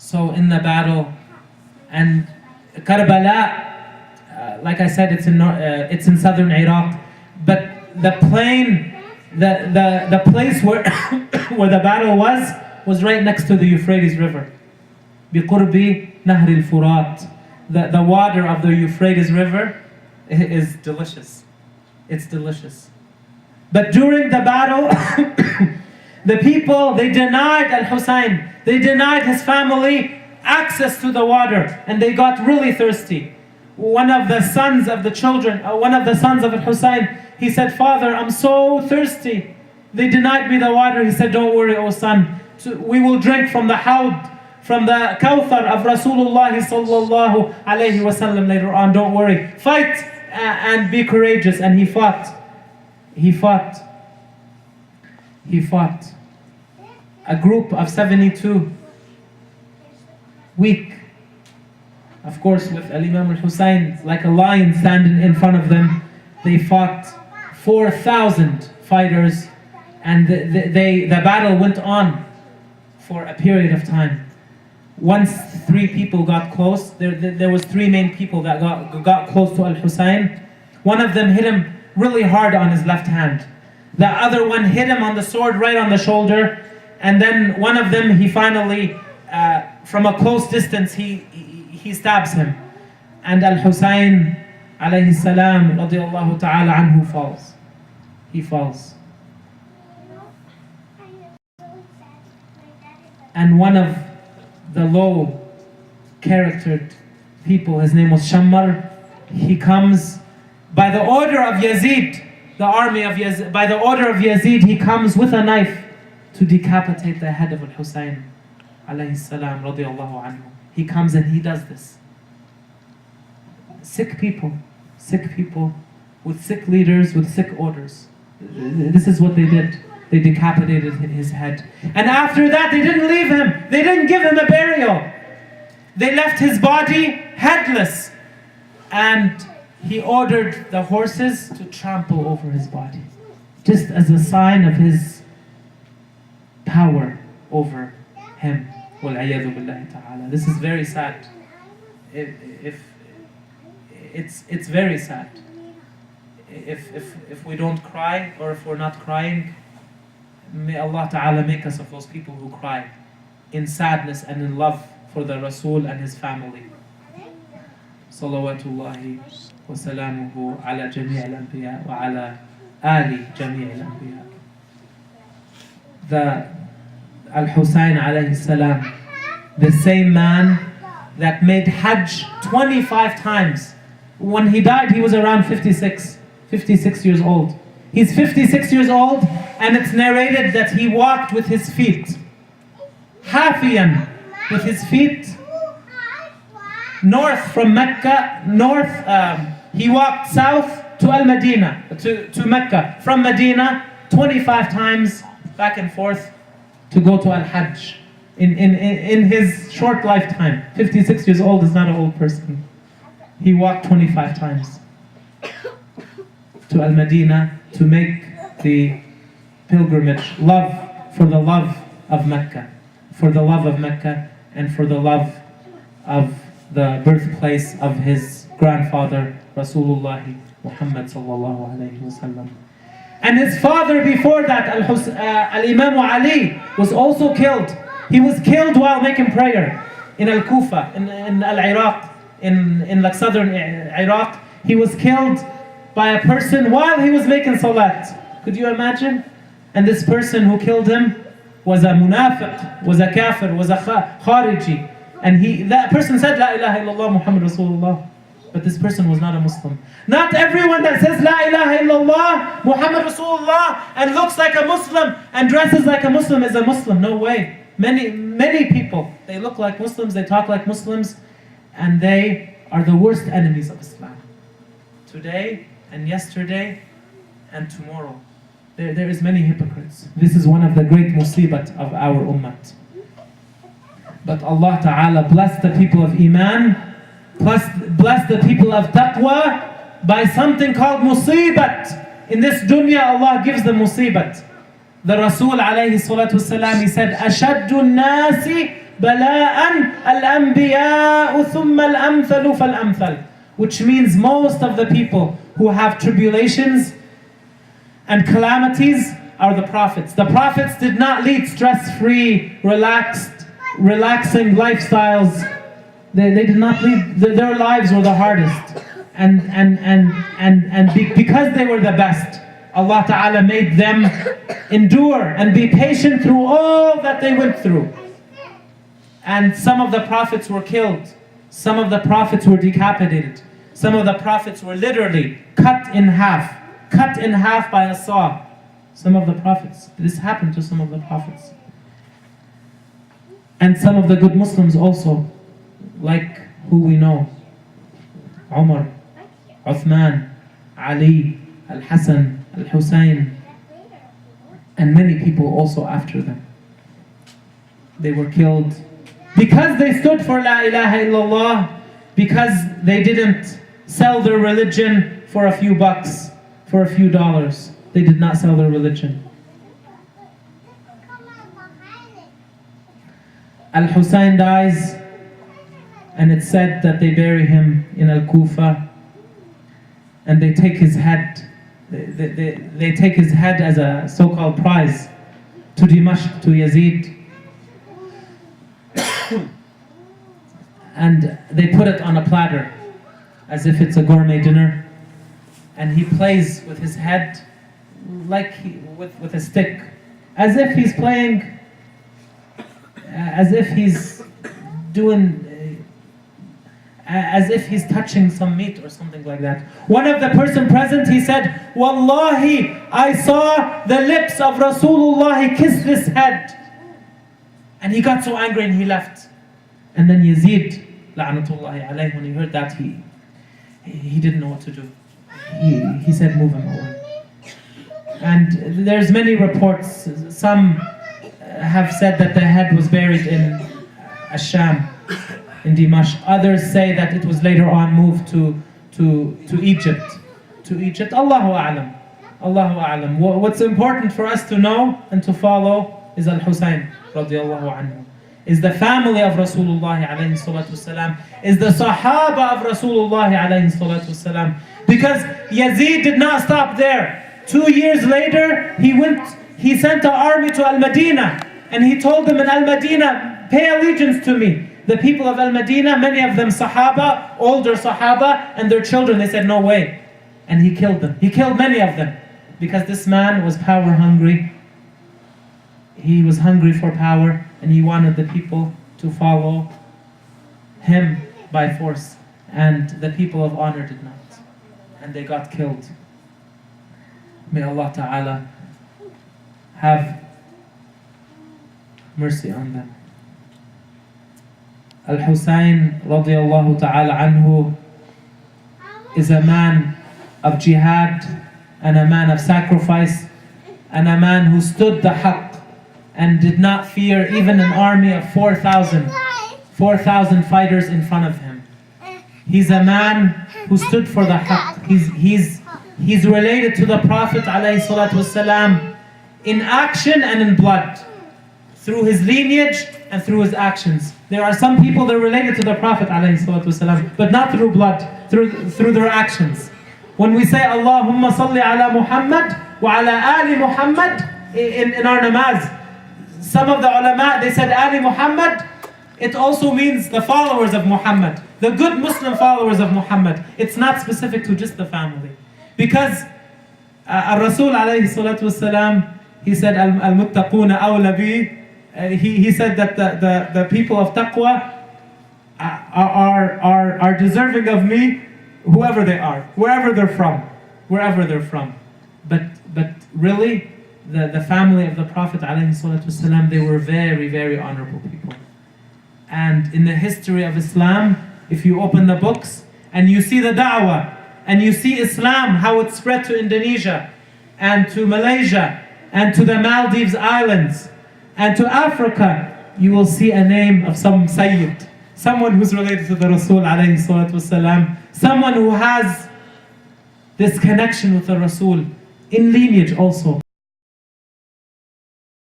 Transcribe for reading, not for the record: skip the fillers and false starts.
So in the battle, and Karbala, like I said, it's in southern Iraq, but the plain, the place where where the battle was right next to the Euphrates River. بِقُرْبِ نَهْرِ الْفُرَاتِ. The water of the Euphrates River is delicious. It's delicious. But during the battle, the people, they denied Al-Hussein, they denied his family access to the water, and they got really thirsty. One of the sons of Al-Hussein, he said, "Father, I'm so thirsty. They denied me the water." He said, "Don't worry, O son. So we will drink from the hawd, from the Kawthar of Rasulullah sallallahu alayhi wasallam later on. Don't worry. Fight and be courageous." And he fought. He fought. A group of 72, weak. Of course, with Imam al-Hussein like a lion standing in front of them, they fought 4,000 fighters, and the battle went on for a period of time. Once 3 people got close, there was 3 main people that got close to Al-Hussein. One of them hit him really hard on his left hand. The other one hit him on the sword right on the shoulder, and then one of them, he finally, from a close distance, he stabs him. And Al-Hussein alayhi salam radiyallahu ta'ala anhu falls. He falls. And one of the low-charactered people, his name was Shammar, he comes by the order of Yazid, the army of Yazid, by the order of Yazid, he comes with a knife to decapitate the head of Al-Hussein alayhi salam radiyallahu anhu. He comes and he does this. Sick people with sick leaders, with sick orders. This is what they did. They decapitated his head. And after that, they didn't leave him. They didn't give him a burial. They left his body headless. And he ordered the horses to trample over his body, just as a sign of his power over him. وَالْعِيَاذُ بِاللَّهِ تَعَالَى. This is very sad. It's very sad. If we don't cry, or if we're not crying, may Allah Ta'ala make us of those people who cry in sadness and in love for the Rasul and his family. Salawatullahi wa salamuhu ala jami' al-anbiya wa ala ali jami' al-anbiya. The Al-Hussein alayhi salam, the same man that made Hajj 25 times. When he died, he was around 56 years old. He's 56 years old, and it's narrated that he walked with his feet, hafiyan, with his feet, north from Mecca, he walked south to Al-Madinah, to Mecca, from Medina, 25 times back and forth to go to Al-Hajj. In his short lifetime, 56 years old is not an old person. He walked 25 times to Al-Madinah to make the pilgrimage, for the love of Mecca, and for the love of the birthplace of his grandfather, Rasulullah Muhammad sallallahu alayhi wasallam. And his father before that, Al-Imam Ali, was also killed. He was killed while making prayer in Al-Kufa, in Al-Iraq, in like southern Iraq. He was killed by a person while he was making salat. Could you imagine? And this person who killed him was a munafiq, was a kafir, was a khariji. And that person said, La ilaha illallah Muhammad Rasulullah. But this person was not a Muslim. Not everyone that says La ilaha illallah Muhammad Rasulullah and looks like a Muslim and dresses like a Muslim is a Muslim. No way. Many people, they look like Muslims, they talk like Muslims, and they are the worst enemies of Islam. Today and yesterday and tomorrow. There is many hypocrites. This is one of the great musibat of our ummah. But Allah Ta'ala bless the people of Iman, bless the people of Taqwa by something called musibat. In this dunya, Allah gives the musibat. The Rasul alayhi salatu wasalam, he said, أَشَدُّ النَّاسِ بَلَاءً الْأَنْبِيَاءُ ثُمَّ الْأَمْثَلُ فَالْأَمْثَلُ, which means most of the people who have tribulations and calamities are the prophets. The prophets did not lead stress-free, relaxing lifestyles. They did not lead, their lives were the hardest. Because they were the best, Allah Ta'ala made them endure and be patient through all that they went through. And some of the prophets were killed. Some of the prophets were decapitated. Some of the prophets were literally cut in half by a saw. Some of the prophets, this happened to some of the prophets. And some of the good Muslims also, like who we know, Umar, Uthman, Ali, Al-Hassan, Al-Hussein, and many people also after them. They were killed because they stood for La ilaha illallah, because they didn't sell their religion for a few bucks, for a few dollars. They did not sell their religion. Al-Hussein dies, and it's said that they bury him in Al-Kufa, and they take his head. They take his head as a so-called prize to Dimashq, to Yazid. And they put it on a platter, as if it's a gourmet dinner. And he plays with his head like with a stick, as if he's playing, as if he's doing, as if he's touching some meat or something like that. One of the person present, he said, Wallahi, I saw the lips of Rasulullah kiss this head. And he got so angry and he left. And then Yazid, la'natullahi alayhi, when he heard that, he didn't know what to do. He said, move him away. And there's many reports. Some have said that the head was buried in Asham, in Dimashq. Others say that it was later on moved to Egypt. To Egypt. Allahu a'lam. Allahu a'lam. What's important for us to know and to follow is Al-Husayn radiallahu anhu. Is the family of Rasulullah alayhi salatu wasalam. Is the Sahaba of Rasulullah alayhi salatu wasalam. Because Yazid did not stop there. 2 years later, he sent an army to Al-Madinah, and he told them in Al-Madinah, pay allegiance to me. The people of Al-Madinah, many of them Sahaba, older Sahaba, and their children, they said, no way. And he killed them. He killed many of them, because this man was power hungry. He was hungry for power, and he wanted the people to follow him by force. And the people of honor did not. And they got killed. May Allah Ta'ala have mercy on them. Al-Husayn radiallahu ta'ala anhu is a man of jihad, and a man of sacrifice, and a man who stood the haqq and did not fear even an army of 4,000 fighters in front of him. He's a man who stood for the haqq. He's related to the Prophet ﷺ in action and in blood, through his lineage and through his actions. There are some people that are related to the Prophet ﷺ, but not through blood, through their actions. When we say Allahumma salli ala Muhammad wa ala ali Muhammad in our namaz, some of the ulama, they said Ali Muhammad, it also means the followers of Muhammad, the good Muslim followers of Muhammad. It's not specific to just the family. Because Rasul alayhi salatu wasalam, he said, Al-Muttaquna awla bi. He said that the people of taqwa are deserving of me, whoever they are, wherever they're from. But really, the family of the Prophet alayhi salatu wasalam, they were very, very honorable people. And in the history of Islam, if you open the books and you see the da'wah, and you see Islam, how it spread to Indonesia, and to Malaysia, and to the Maldives Islands, and to Africa, you will see a name of some Sayyid, someone who's related to the Rasul alayhi salatu wasalam, someone who has this connection with the Rasul, in lineage also.